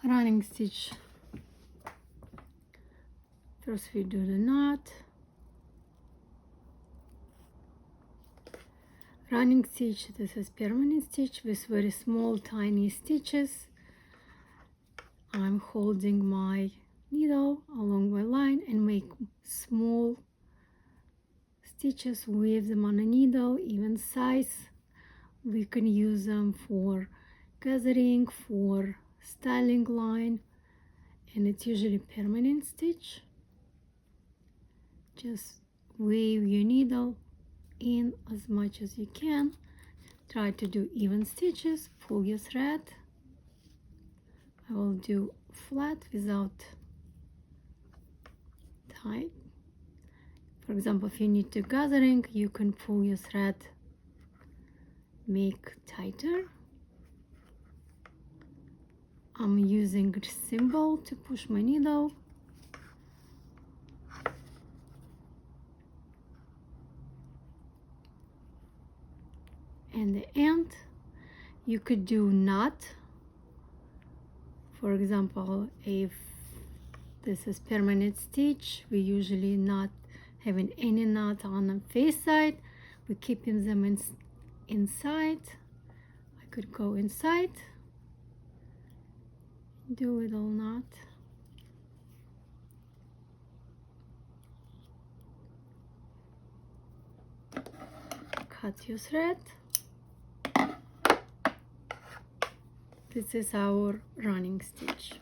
running stitch. First we do the knot, running stitch. This is permanent stitch with very small tiny stitches. I'm holding my needle along my line and make small stitches, weave them on a needle, even size. We can use them for gathering, for styling line, and it's usually permanent stitch. Just weave your needle in as much as you can. Try to do even stitches. Pull your thread. I will do flat without tight. For example, if you need to gathering, you can pull your thread, make tighter. I'm using a symbol to push my needle. And the end, you could do knot. For example, if this is permanent stitch, we usually not having any knot on the face side. We're keeping them inside. I could go inside, do a little knot. Cut your thread. This is our running stitch.